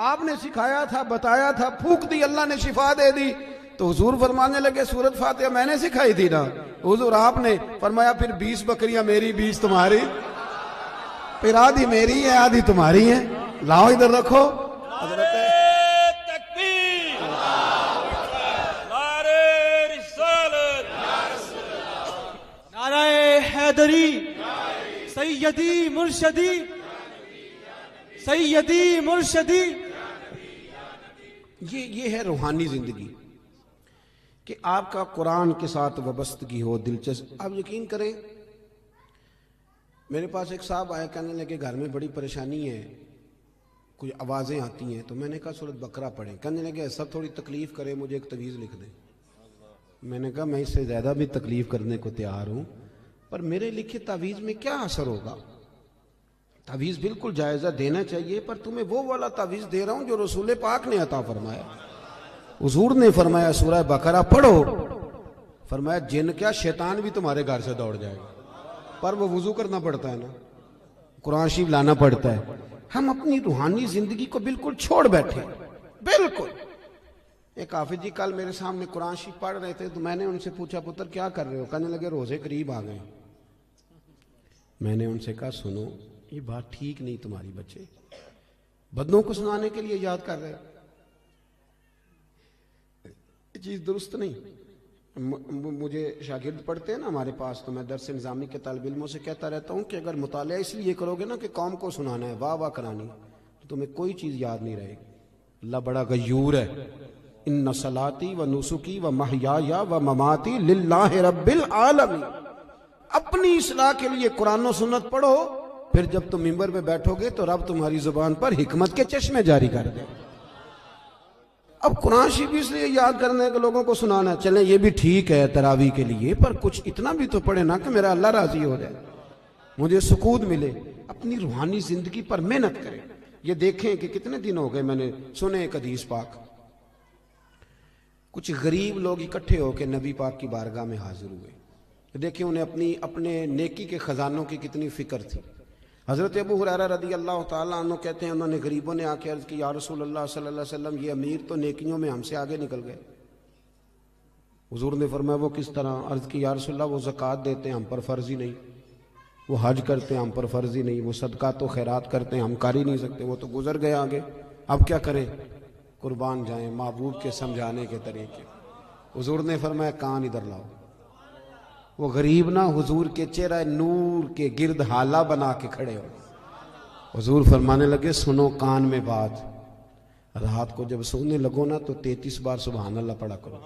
آپ نے سکھایا تھا، بتایا تھا، پھونک دی، اللہ نے شفا دے دی۔ تو حضور فرمانے لگے سورۃ فاتحہ میں نے سکھائی تھی نا؟ حضور آپ نے فرمایا پھر 20 بکریاں میری 20 تمہاری، پھر آدھی میری ہے آدھی تمہاری ہے، لاؤ ادھر رکھو۔ حضرت تکبیر، نعرہ رسالت، نعرہ حیدری، سیدی مرشدی، سیدی مرشدی۔ یہ ہے روحانی زندگی کہ آپ کا قرآن کے ساتھ وابستگی ہو، دلچسپ۔ آپ یقین کریں میرے پاس ایک صاحب آئے، کہنے لگے گھر میں بڑی پریشانی ہے، کچھ آوازیں آتی ہیں، تو میں نے کہا سورۃ بقرہ پڑھیں۔ کہنے لگے ایسا تھوڑی تکلیف کرے، مجھے ایک تعویذ لکھ دیں۔ میں نے کہا میں اس سے زیادہ بھی تکلیف کرنے کو تیار ہوں، پر میرے لکھے تعویذ میں کیا اثر ہوگا؟ تعویذ بالکل جائزہ دینا چاہیے، پر تمہیں وہ والا تعویذ دے رہا ہوں جو رسول پاک نے عطا فرمایا۔ حضور نے فرمایا سورہ بقرہ پڑھو، فرمایا جن کیا شیطان بھی تمہارے گھر سے دوڑ جائے گا، پر وہ وضو کرنا پڑتا ہے نا، قرآن شریف لانا پڑتا ہے۔ ہم اپنی روحانی زندگی کو بالکل چھوڑ بیٹھے، بالکل۔ ایک حافظ جی کل میرے سامنے قرآن شریف پڑھ رہے تھے، تو میں نے ان سے پوچھا پتر کیا کر رہے ہو؟ کہنے لگے روزے قریب آ گئے۔ میں نے ان سے کہا سنو یہ بات ٹھیک نہیں تمہاری، بچے بدنوں کو سنانے کے لیے یاد کر رہے ہو، یہ چیز درست نہیں۔ مجھے شاگرد پڑھتے ہیں نا ہمارے پاس، تو میں درس نظامی کے طالب علموں سے کہتا رہتا ہوں کہ اگر مطالعہ اس لیے کرو گے نا کہ قوم کو سنانا ہے، واہ واہ کرانی، تو تمہیں کوئی چیز یاد نہیں رہے گی۔ اللہ بڑا غیور ہے، ان صلاتی و نسکی و محیای و مماتی للہ رب العالمین۔ اپنی اصلاح کے لیے قرآن و سنت پڑھو، پھر جب تم ممبر پہ بیٹھو گے تو رب تمہاری زبان پر حکمت کے چشمے جاری کر دے۔ اب قرآن شریف اس لیے یاد کرنے کے لوگوں کو سنانا، چلیں یہ بھی ٹھیک ہے تراویح کے لیے، پر کچھ اتنا بھی تو پڑھے نا کہ میرا اللہ راضی ہو جائے، مجھے سکون ملے۔ اپنی روحانی زندگی پر محنت کریں۔ یہ دیکھیں کہ کتنے دن ہو گئے میں نے سنے ایک حدیث پاک، کچھ غریب لوگ اکٹھے ہو کے نبی پاک کی بارگاہ میں حاضر ہوئے۔ دیکھیں انہیں اپنے نیکی کے خزانوں کی کتنی فکر تھی۔ حضرت ابو ہریرہ رضی اللہ تعالیٰ عنہ کہتے ہیں انہوں نے غریبوں نے آ کے عرض کی یا رسول اللہ صلی اللہ علیہ وسلم یہ امیر تو نیکیوں میں ہم سے آگے نکل گئے۔ حضور نے فرمایا وہ کس طرح؟ عرض کی یا رسول اللہ وہ زکوٰۃ دیتے ہیں ہم پر فرض ہی نہیں، وہ حج کرتے ہیں ہم پر فرض ہی نہیں، وہ صدقات و خیرات کرتے ہیں ہم کر ہی نہیں سکتے، وہ تو گزر گئے آگے، اب کیا کریں؟ قربان جائیں محبوب کے سمجھانے کے طریقے۔ حضور نے فرمایا کان ادھر لاؤ۔ وہ غریب نہ حضور کے چہرہ نور کے گرد حالہ بنا کے کھڑے ہو۔ حضور فرمانے لگے سنو کان میں بات، رات کو جب سونے لگو نا تو 33 بار سبحان اللہ پڑھا کرو،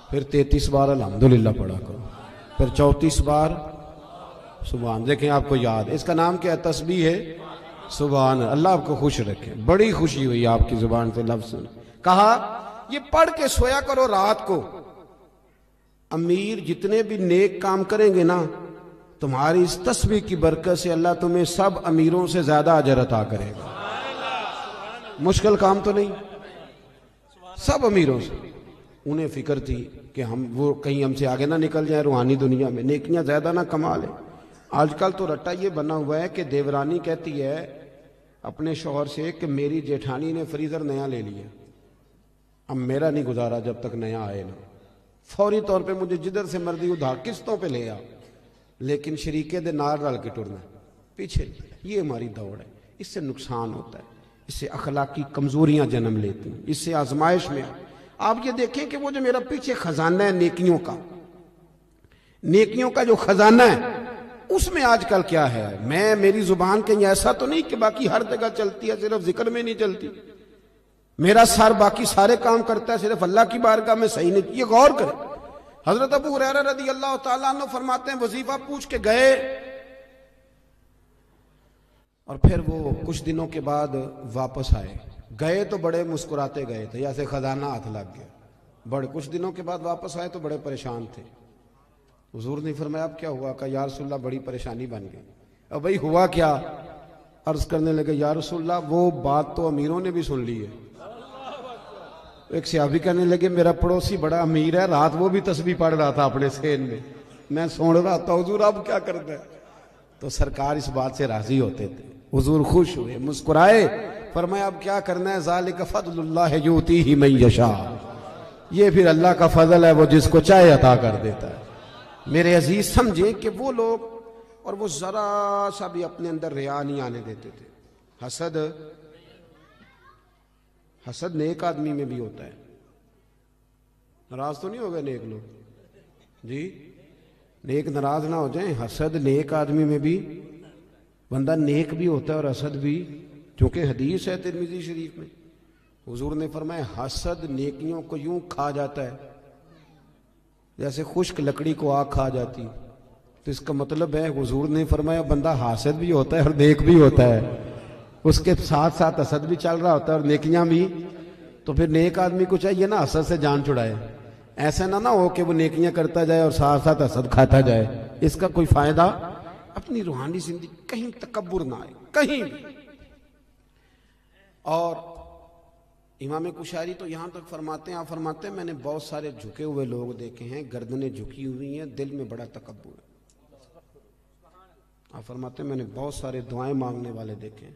پھر 33 بار الحمدللہ پڑھا کرو، پھر 34 بار سبحان. دیکھیں آپ کو یاد ہے، اس کا نام کیا ہے؟ تسبیح ہے سبحان. اللہ آپ کو خوش رکھے. بڑی خوشی ہوئی آپ کی زبان سے لفظ سن. کہا یہ پڑھ کے سویا کرو رات کو. امیر جتنے بھی نیک کام کریں گے نا، تمہاری اس تسبیح کی برکت سے اللہ تمہیں سب امیروں سے زیادہ اجر عطا کرے گا. مشکل کام تو نہیں، سب امیروں سے. انہیں فکر تھی کہ وہ کہیں ہم سے آگے نہ نکل جائیں روحانی دنیا میں، نیکیاں زیادہ نہ کما لیں. آج کل تو رٹا یہ بنا ہوا ہے کہ دیورانی کہتی ہے اپنے شوہر سے کہ میری جیٹھانی نے فریزر نیا لے لیا، اب میرا نہیں گزارا جب تک نیا آئے نا، فوری طور پہ مجھے جدھر سے مرضی ادھار قسطوں پہ لے آ، لیکن شریکے دے نار رل کے ٹرنا پیچھے. یہ ہماری دوڑ ہے. اس سے نقصان ہوتا ہے، اس سے اخلاقی کمزوریاں جنم لیتی ہیں، اس سے آزمائش میں. آپ یہ دیکھیں کہ وہ جو میرا پیچھے خزانہ ہے نیکیوں کا جو خزانہ ہے، اس میں آج کل کیا ہے؟ میری زبان کہیں ایسا تو نہیں کہ باقی ہر جگہ چلتی ہے، صرف ذکر میں نہیں چلتی. میرا سر باقی سارے کام کرتا ہے، صرف اللہ کی بارگاہ میں صحیح نہیں. یہ غور کریں. حضرت ابو ہریرہ رضی اللہ تعالیٰ عنہ فرماتے ہیں وظیفہ پوچھ کے گئے، اور پھر وہ کچھ دنوں کے بعد واپس آئے. گئے تو بڑے مسکراتے گئے تھے، جیسے خزانہ ہاتھ لگ گیا. بڑے کچھ دنوں کے بعد واپس آئے تو بڑے پریشان تھے. حضور نے فرمایا اب کیا ہوا؟ کہ یا رسول اللہ بڑی پریشانی بن گئی. اب بھائی ہوا کیا؟ عرض کرنے لگے یا رسول اللہ وہ بات تو امیروں نے بھی سن لی ہے. ایک صحابی کہنے لگے میرا پڑوسی بڑا امیر ہے، رات وہ بھی تسبیح پڑھ رہا تھا اپنے سین میں سن رہا تھا، حضور اب کیا کرتا ہے؟ تو سرکار اس بات سے راضی ہوتے تھے. حضور خوش ہوئے، مسکرائے، فرمایا اب کیا کرنا ہے؟ ذالک فضل اللہ یؤتیہ من یشاء، یہ پھر اللہ کا فضل ہے، وہ جس کو چاہے عطا کر دیتا ہے. میرے عزیز سمجھیں کہ وہ لوگ، اور وہ ذرا سا بھی اپنے اندر ریا نہیں آنے دیتے تھے. حسد نیک آدمی میں بھی ہوتا ہے. ناراض تو نہیں ہو گئے نیک لوگ جی؟ نیک ناراض نہ ہو جائیں. حسد نیک آدمی میں بھی، بندہ نیک بھی ہوتا ہے اور حسد بھی، چونکہ حدیث ہے ترمذی شریف میں، حضور نے فرمایا حسد نیکیوں کو یوں کھا جاتا ہے جیسے خشک لکڑی کو آگ کھا جاتی. تو اس کا مطلب ہے حضور نے فرمایا بندہ حاسد بھی ہوتا ہے اور نیک بھی ہوتا ہے، اس کے ساتھ ساتھ حسد بھی چل رہا ہوتا ہے اور نیکیاں بھی. تو پھر نیک آدمی کو چاہیے نا حسد سے جان چھڑائے. ایسا نہ ہو کہ وہ نیکیاں کرتا جائے اور ساتھ ساتھ حسد کھاتا جائے، اس کا کوئی فائدہ. اپنی روحانی زندگی کہیں تکبر نہ آئے کہیں بھی. اور امام کشاری تو یہاں تک فرماتے ہیں، آپ فرماتے ہیں میں نے بہت سارے جھکے ہوئے لوگ دیکھے ہیں، گردنیں جھکی ہوئی ہیں، دل میں بڑا تکبر ہے. آپ فرماتے ہیں میں نے بہت سارے دعائیں مانگنے والے دیکھے ہیں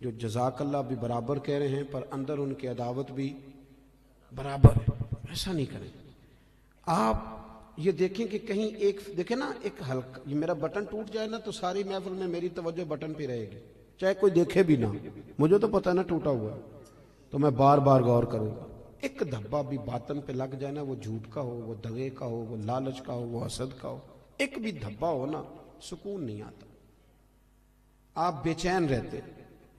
جو جزاک اللہ بھی برابر کہہ رہے ہیں پر اندر ان کی عداوت بھی برابر ہے. ایسا نہیں کریں. آپ یہ دیکھیں کہ کہیں ایک دیکھیں نا، ایک ہلکا یہ میرا بٹن ٹوٹ جائے نا تو ساری محفل میں میری توجہ بٹن پہ رہے گی، چاہے کوئی دیکھے بھی نہ. مجھے تو پتہ نا ٹوٹا ہوا ہے تو میں بار بار غور کروں گا. ایک دھبا بھی باطن پہ لگ جائے نا، وہ جھوٹ کا ہو، وہ دغے کا ہو، وہ لالچ کا ہو، وہ حسد کا ہو، ایک بھی دھبا ہو نا سکون نہیں آتا، آپ بے چین رہتے.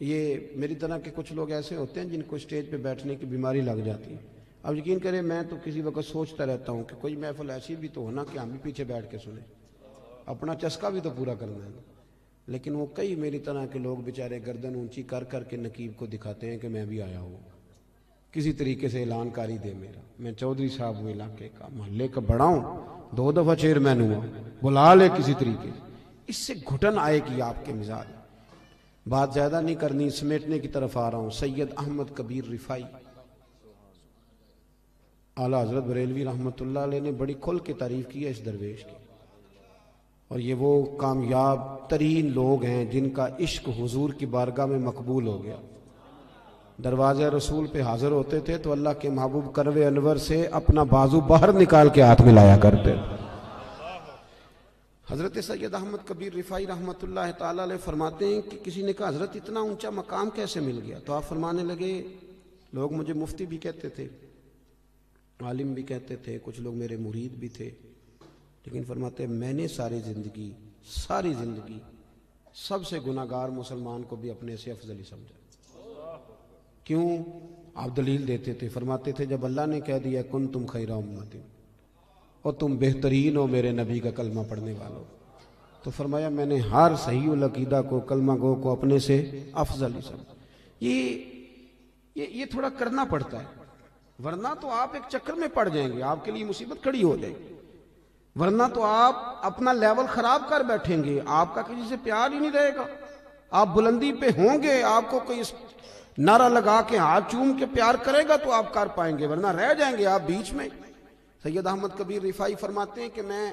یہ میری طرح کے کچھ لوگ ایسے ہوتے ہیں جن کو اسٹیج پہ بیٹھنے کی بیماری لگ جاتی ہے. اب یقین کریں میں تو کسی وقت سوچتا رہتا ہوں کہ کوئی محفل ایسی بھی تو ہونا کہ ہم بھی پیچھے بیٹھ کے سنیں، اپنا چسکا بھی تو پورا کرنا ہے. لیکن وہ کئی میری طرح کے لوگ بیچارے گردن اونچی کر کر کے نقیب کو دکھاتے ہیں کہ میں بھی آیا ہوں، کسی طریقے سے اعلان کاری دے میرا، میں چودھری صاحب ہوں، علاقے کا محلے کا بڑا ہوں، 2 دفعہ چیئرمین ہوا، بلا لے کسی طریقے. اس سے گھٹن آئے گی آپ کے مزاج. بات زیادہ نہیں کرنی، سمیٹنے کی طرف آ رہا ہوں. سید احمد کبیر رفاعی اعلیٰ حضرت بریلوی رحمۃ اللہ علیہ نے بڑی کھل کے تعریف کی ہے اس درویش کی، اور یہ وہ کامیاب ترین لوگ ہیں جن کا عشق حضور کی بارگاہ میں مقبول ہو گیا. دروازے رسول پہ حاضر ہوتے تھے تو اللہ کے محبوب کروے انور سے اپنا بازو باہر نکال کے ہاتھ ملایا کرتے. حضرت سید احمد کبیر رفاعی رحمۃ اللہ تعالی علیہ فرماتے ہیں کہ کسی نے کہا حضرت اتنا اونچا مقام کیسے مل گیا؟ تو آپ فرمانے لگے لوگ مجھے مفتی بھی کہتے تھے، عالم بھی کہتے تھے، کچھ لوگ میرے مرید بھی تھے، لیکن فرماتے ہیں میں نے ساری زندگی سب سے گناہگار مسلمان کو بھی اپنے سے افضل ہی سمجھا. کیوں؟ آپ دلیل دیتے تھے، فرماتے تھے جب اللہ نے کہہ دیا کنتم خیر امت، اور تم بہترین ہو میرے نبی کا کلمہ پڑھنے والوں، تو فرمایا میں نے ہر صحیح العقیدہ کو، کلمہ گو کو اپنے سے افضل ہی سمجھا۔ یہ تھوڑا کرنا پڑتا ہے، ورنہ تو آپ ایک چکر میں پڑ جائیں گے، آپ کے لیے مصیبت کھڑی ہو جائے گی، ورنہ تو آپ اپنا لیول خراب کر بیٹھیں گے، آپ کا کسی سے پیار ہی نہیں رہے گا، آپ بلندی پہ ہوں گے، آپ کو کوئی نعرہ لگا کے ہاتھ چوم کے پیار کرے گا تو آپ کر پائیں گے، ورنہ رہ جائیں گے آپ بیچ میں۔ سید احمد کبیر رفاعی فرماتے ہیں کہ میں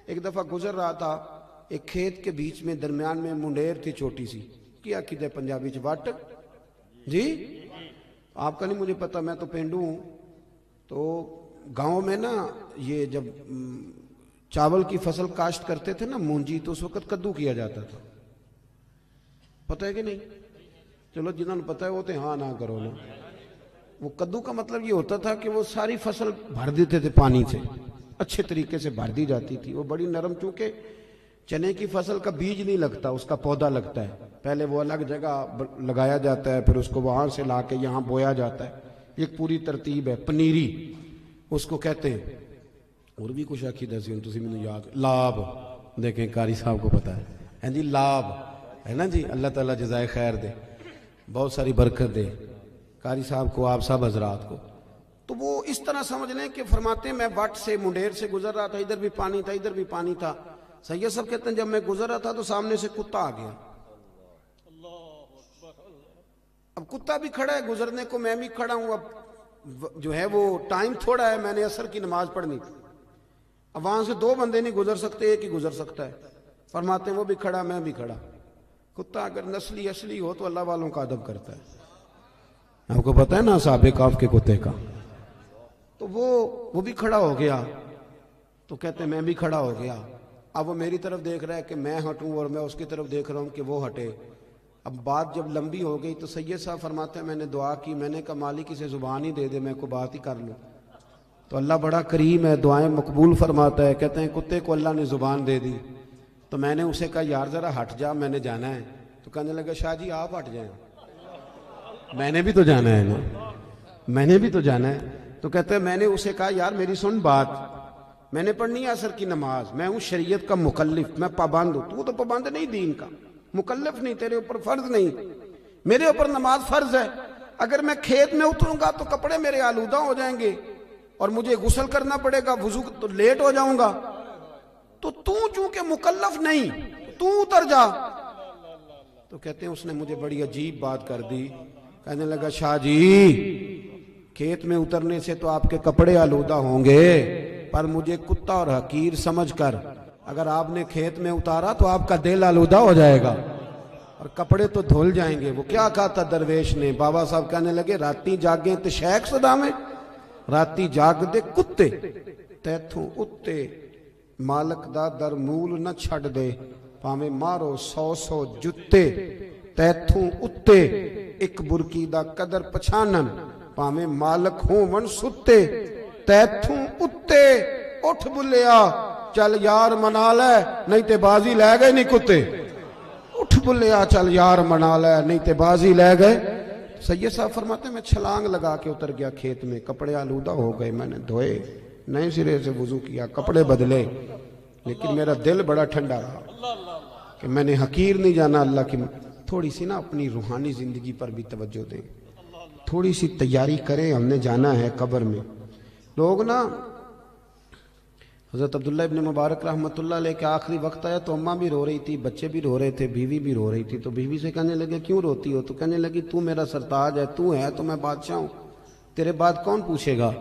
ایک دفعہ گزر رہا تھا ایک کھیت کے بیچ میں، درمیان میں منڈیر تھی چھوٹی سی، کیا کہتے ہیں پنجابی چ وٹ جی، آپ کا نہیں مجھے پتا، میں تو پینڈو ہوں، تو گاؤں میں نا یہ جب چاول کی فصل کاشت کرتے تھے نا مونجی، تو اس وقت کدو کیا جاتا تھا، پتہ ہے کہ نہیں؟ چلو جنہوں نے پتہ ہے وہ تو ہاں نہ کرو نا۔ وہ کدو کا مطلب یہ ہوتا تھا کہ وہ ساری فصل بھر دیتے تھے پانی سے، اچھے طریقے سے بھر دی جاتی تھی، وہ بڑی نرم، چونکہ چنے کی فصل کا بیج نہیں لگتا، اس کا پودا لگتا ہے، پہلے وہ الگ جگہ لگایا جاتا ہے، پھر اس کو وہاں سے لا کے یہاں بویا جاتا ہے، ایک پوری ترتیب ہے، پنیری اس کو کہتے ہیں۔ اور بھی کچھ عقیدہ سی تسی مینوں یاد، لاب، دیکھیں قاری صاحب کو پتا ہے، ہاں جی لاب ہے نا جی، اللہ تعالیٰ جزائے خیر دے، بہت ساری برکت دے قاری صاحب کو، آپ سب حضرات کو۔ تو وہ اس طرح سمجھ لیں کہ فرماتے ہیں میں وٹ سے، منڈیر سے گزر رہا تھا، ادھر بھی پانی تھا ادھر بھی پانی تھا۔ سید صاحب کہتے ہیں جب میں گزر رہا تھا تو سامنے سے کتا آ گیا، اب کتا بھی کھڑا ہے گزرنے کو، میں بھی کھڑا ہوں، اب جو ہے وہ ٹائم تھوڑا ہے، میں نے عصر کی نماز پڑھنی تھی، اب وہاں سے دو بندے نہیں گزر سکتے، ایک ہی گزر سکتا ہے۔ فرماتے ہیں وہ بھی کھڑا میں بھی کھڑا، کتا اگر نسلی اصلی ہو تو اللہ والوں کا ادب کرتا ہے، آپ کو پتہ ہے نا اصحاب کہف کے کتے کا۔ تو وہ بھی کھڑا ہو گیا، تو کہتے ہیں میں بھی کھڑا ہو گیا، اب وہ میری طرف دیکھ رہا ہے کہ میں ہٹوں، اور میں اس کی طرف دیکھ رہا ہوں کہ وہ ہٹے۔ اب بات جب لمبی ہو گئی تو سید صاحب فرماتے ہیں میں نے دعا کی، میں نے کہا مالک اسے زبان ہی دے دے، میں کو بات ہی کر لوں۔ تو اللہ بڑا کریم ہے، دعائیں مقبول فرماتا ہے۔ کہتے ہیں کتے کو اللہ نے زبان دے دی، تو میں نے اسے کہا یار ذرا ہٹ جا، میں نے جانا ہے۔ تو کہنے لگا شاہ جی آپ ہٹ جائیں، میں نے بھی تو جانا ہے نا، میں نے بھی تو جانا ہے۔ تو کہتے ہیں میں نے اسے کہا یار میری سن بات، میں نے پڑھنی ہے عصر کی نماز، میں ہوں شریعت کا مکلف، میں پابند ہوں، تو پابند نہیں، دین کا مکلف نہیں، تیرے اوپر فرض نہیں، میرے اوپر نماز فرض ہے۔ اگر میں کھیت میں اتروں گا تو کپڑے میرے آلودہ ہو جائیں گے، اور مجھے غسل کرنا پڑے گا، وضو تو لیٹ ہو جاؤں گا، تو چونکہ مکلف نہیں تو اتر جا۔ تو کہتے ہیں اس نے مجھے بڑی عجیب بات کر دی، کہنے لگا شاہ جی کھیت میں اترنے سے تو آپ کے کپڑے آلودہ ہوں گے، پر مجھے کتا اور حقیر سمجھ کر اگر آپ نے کھیت میں اتارا تو آپ کا دل آلودہ ہو جائے گا اور کپڑے تو دھل جائیں گے۔ وہ کیا کہا تھا درویش نے؟ بابا صاحب کہنے لگے راتی جاگیں تے شیخ صدا میں، راتی جاگ دے کتے تیتھوں اتے، مالک دا در مول نہ چھڑ دے، پاویں مارو 100 جتے تیتھوں اتے، ایک برکی دا قدر پچھانن، پاویں مالک ہون ستے تیتھوں اتے، اٹھ بلیا چل یار منا لے نہیں تے بازی لے گئے نہیں کتے، اٹھ بلیا چل یار منا لے نہیں تے بازی لے گئے۔ سید صاحب فرماتے ہیں میں چھلانگ لگا کے اتر گیا کھیت میں، کپڑے آلودہ ہو گئے، میں نے دھوئے، نئے سرے سے وضو کیا، کپڑے بدلے، لیکن میرا دل بڑا ٹھنڈا رہا کہ میں نے حقیر نہیں جانا اللہ کی۔ تھوڑی سی نا اپنی روحانی زندگی پر بھی توجہ دیں، تھوڑی سی تیاری کریں، ہم نے جانا ہے قبر میں۔ لوگ نا حضرت عبداللہ ابن مبارک رحمۃ اللہ علیہ کے آخری وقت آیا تو اماں بھی رو رہی تھی، بچے بھی رو رہے تھے، بیوی بھی رو رہی تھی، تو بیوی سے کہنے لگے کیوں روتی ہو؟ تو کہنے لگی تو میرا سرتاج ہے، تو ہے تو میں بادشاہ ہوں، تیرے بعد کون پوچھے گا؟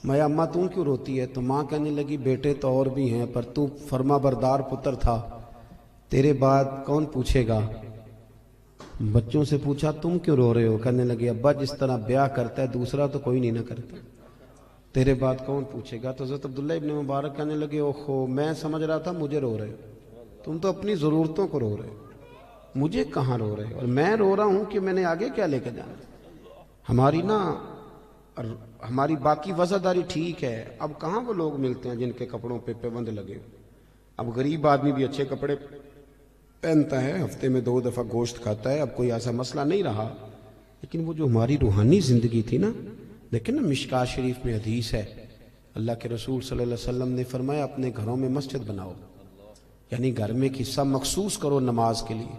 میں اماں تو کیوں روتی ہے؟ تو ماں کہنے لگی بیٹے تو اور بھی ہیں پر تو فرما بردار پتر تھا، تیرے بعد کون پوچھے گا؟ بچوں سے پوچھا تم کیوں رو رہے ہو؟ کہنے لگے ابا جس طرح بیاہ کرتا ہے دوسرا تو کوئی نہیں نہ کرتا، تیرے بعد کون پوچھے گا؟ تو حضرت عبداللہ ابن مبارک کہنے لگے اوہو میں سمجھ رہا تھا مجھے رو رہے ہو، تم تو اپنی ضرورتوں کو رو رہے ہو، مجھے کہاں رو رہے ہو؟ اور میں رو رہا ہوں کہ میں نے آگے کیا لے کے جانا۔ ہماری باقی وزاداری ٹھیک ہے، اب کہاں وہ لوگ ملتے ہیں جن کے کپڑوں پہ پابند لگے؟ اب غریب آدمی بھی اچھے کپڑے پہنتا ہے، ہفتے میں 2 دفعہ گوشت کھاتا ہے، اب کوئی ایسا مسئلہ نہیں رہا، لیکن وہ جو ہماری روحانی زندگی تھی نا، دیکھیں نا مشکات شریف میں حدیث ہے، اللہ کے رسول صلی اللہ علیہ وسلم نے فرمایا اپنے گھروں میں مسجد بناؤ، یعنی گھر میں ایک حصہ مخصوص کرو نماز کے لیے۔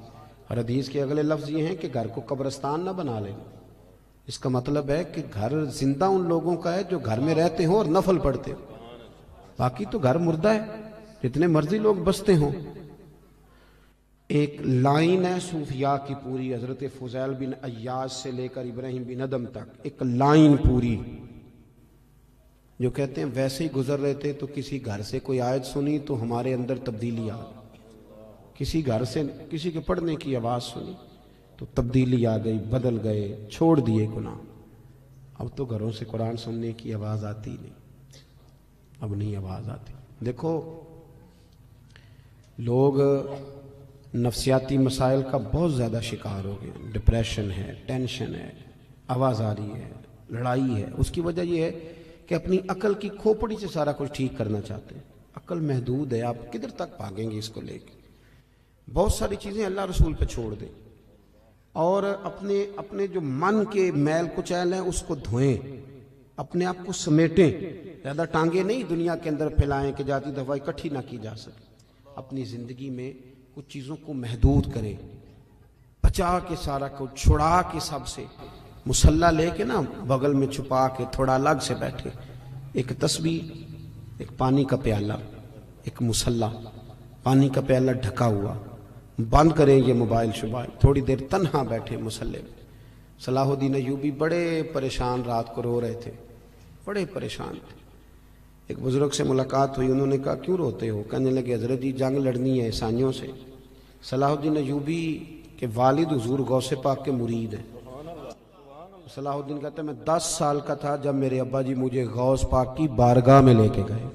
اور حدیث کے اگلے لفظ یہ ہیں کہ گھر کو قبرستان نہ بنا لیں۔ اس کا مطلب ہے کہ گھر زندہ ان لوگوں کا ہے جو گھر میں رہتے ہوں اور نفل پڑھتے ہوں، باقی تو گھر مردہ ہے، جتنے مرضی لوگ بستے ہوں۔ ایک لائن ہے صوفیاء کی پوری، حضرت فضیل بن عیاض سے لے کر ابراہیم بن ادم تک، ایک لائن پوری جو کہتے ہیں ویسے ہی گزر رہے تھے تو کسی گھر سے کوئی آیت سنی تو ہمارے اندر تبدیلی آ گئی، کسی گھر سے کسی کے پڑھنے کی آواز سنی تو تبدیلی آ گئی، بدل گئے، چھوڑ دیے گناہ۔ اب تو گھروں سے قرآن سننے کی آواز آتی نہیں، اب نہیں آواز آتی۔ دیکھو لوگ نفسیاتی مسائل کا بہت زیادہ شکار ہو گئے، ڈپریشن ہے، ٹینشن ہے، آواز آ رہی ہے، لڑائی ہے۔ اس کی وجہ یہ ہے کہ اپنی عقل کی کھوپڑی سے سارا کچھ ٹھیک کرنا چاہتے ہیں۔ عقل محدود ہے، آپ کدھر تک بھاگیں گے اس کو لے کے؟ بہت ساری چیزیں اللہ رسول پہ چھوڑ دیں اور اپنے جو من کے میل کچیل ہیں اس کو دھوئیں، اپنے آپ کو سمیٹیں، زیادہ ٹانگیں نہیں دنیا کے اندر پھیلائیں کہ جاتی دفعہ اکٹھی نہ کی جا سکے۔ اپنی زندگی میں کچھ چیزوں کو محدود کریں، بچا کے سارا کچھ چھڑا کے، سب سے مصلی لے کے نا بغل میں چھپا کے تھوڑا الگ سے بیٹھے، ایک تسبیح، ایک پانی کا پیالہ، ایک مصلی، پانی کا پیالہ ڈھکا ہوا، بند کریں یہ موبائل شبائل، تھوڑی دیر تنہا بیٹھے مصلی میں۔ صلاح الدین ایوبی بڑے پریشان رات کو رو رہے تھے، بڑے پریشان تھے۔ ایک بزرگ سے ملاقات ہوئی، انہوں نے کہا کیوں روتے ہو؟ کہنے لگے حضرت جی جنگ لڑنی ہے عیسائیوں سے۔ صلاح الدین ایوبی کے والد حضور غوث پاک کے مرید ہیں۔ صلاح الدین کہتے ہیں میں 10 سال کا تھا جب میرے ابا جی مجھے غوث پاک کی بارگاہ میں لے کے گئے،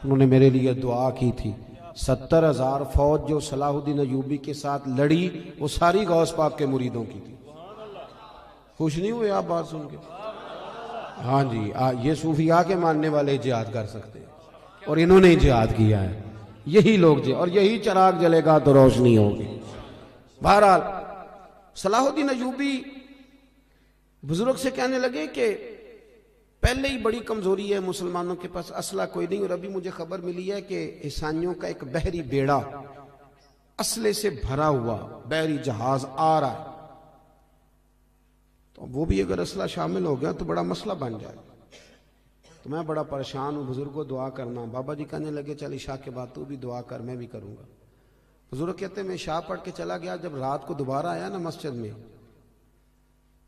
انہوں نے میرے لیے دعا کی تھی۔ 70,000 فوج جو صلاح الدین ایوبی کے ساتھ لڑی وہ ساری غوث پاک کے مریدوں کی تھی۔ خوش نہیں ہوئے آپ بات سن کے؟ ہاں جی، یہ صوفیاء کے ماننے والے جہاد کر سکتے ہیں، اور انہوں نے جہاد کیا ہے، یہی لوگ اور یہی چراغ جلے گا تو روشنی ہوگی۔ بہرحال صلاح الدین ایوبی بزرگ سے کہنے لگے کہ پہلے ہی بڑی کمزوری ہے مسلمانوں کے پاس، اسلحہ کوئی نہیں، اور ابھی مجھے خبر ملی ہے کہ عیسائیوں کا ایک بحری بیڑا اسلحے سے بھرا ہوا بحری جہاز آ رہا ہے، تو وہ بھی اگر اسلحہ شامل ہو گیا تو بڑا مسئلہ بن جائے۔ تو میں بڑا پریشان ہوں، بزرگوں دعا کرنا۔ بابا جی کہنے لگے چل عشاء کے بعد تو بھی دعا کر، میں بھی کروں گا۔ بزرگ کہتے ہیں میں عشاء پڑھ کے چلا گیا، جب رات کو دوبارہ آیا نا مسجد میں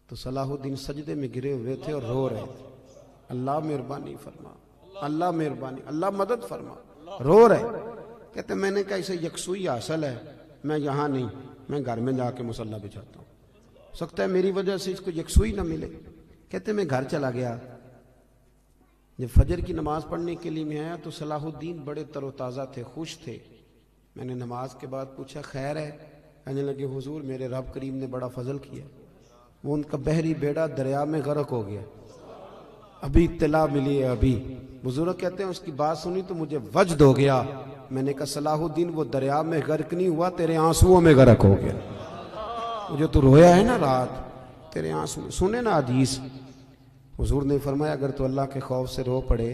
تو صلاح الدین سجدے میں گرے ہوئے تھے اور رو رہے تھے، اللہ مہربانی فرما، اللہ مہربانی، اللہ مدد فرما، رو رہے۔ کہتے میں نے کہا اسے یکسوئی حاصل ہے، میں یہاں نہیں، میں گھر میں جا کے مصلی بچھاتا ہوں، ہو سکتا ہے میری وجہ سے اس کو یکسوئی نہ ملے۔ کہتے میں گھر چلا گیا، جب فجر کی نماز پڑھنے کے لیے میں آیا تو صلاح الدین بڑے تر و تازہ تھے، خوش تھے۔ میں نے نماز کے بعد پوچھا خیر ہے؟ کہنے لگے حضور میرے رب کریم نے بڑا فضل کیا، وہ ان کا بحری بیڑا دریا میں غرق ہو گیا، ابھی اطلاع ملی ہے ابھی۔ بزرگ کہتے ہیں اس کی بات سنی تو مجھے وجد ہو گیا، میں نے کہا صلاح الدین وہ دریا میں غرق نہیں ہوا، تیرے آنسوؤں میں غرق ہو گیا، مجھے تو رویا ہے نا رات، تیرے آنسو سنے نا حدیث۔ حضور نے فرمایا اگر تو اللہ کے خوف سے رو پڑے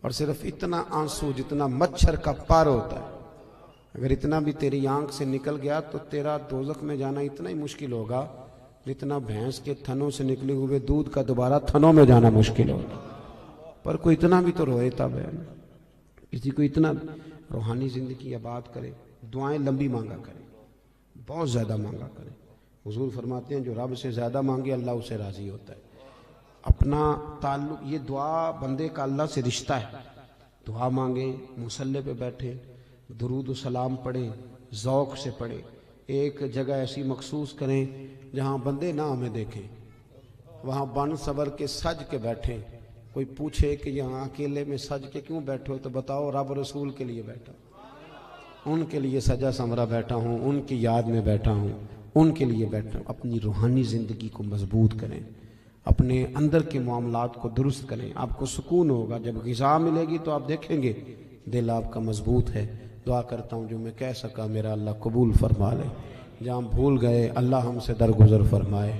اور صرف اتنا آنسو جتنا مچھر کا پر ہوتا ہے، اگر اتنا بھی تیری آنکھ سے نکل گیا تو تیرا دوزخ میں جانا اتنا ہی مشکل ہوگا جتنا بھینس کے تھنوں سے نکلے ہوئے دودھ کا دوبارہ تھنوں میں جانا مشکل ہوگا۔ پر کوئی اتنا بھی تو روئے تب ہے، کسی کو اتنا روحانی زندگی آباد کرے، دعائیں لمبی مانگا کرے، بہت زیادہ مانگا کرے۔ حضور فرماتے ہیں جو رب سے زیادہ مانگے اللہ اسے راضی ہوتا ہے۔ اپنا تعلق، یہ دعا بندے کا اللہ سے رشتہ ہے، دعا مانگیں، مصلی پہ بیٹھیں، درود و سلام پڑھیں، ذوق سے پڑھیں، ایک جگہ ایسی مخصوص کریں جہاں بندے نہ ہمیں دیکھیں، وہاں بن صبر کے سج کے بیٹھیں۔ کوئی پوچھے کہ یہاں اکیلے میں سج کے کیوں بیٹھو تو بتاؤ رب رسول کے لیے بیٹھا، ان کے لیے سجا سمرا بیٹھا ہوں، ان کی یاد میں بیٹھا ہوں، ان کے لیے بیٹھا ہوں۔ اپنی روحانی زندگی کو مضبوط کریں، اپنے اندر کے معاملات کو درست کریں، آپ کو سکون ہوگا۔ جب غذا ملے گی تو آپ دیکھیں گے دل آپ کا مضبوط ہے۔ دعا کرتا ہوں جو میں کہہ سکا میرا اللہ قبول فرما لے، جہاں بھول گئے اللہ ہم سے درگزر فرمائے۔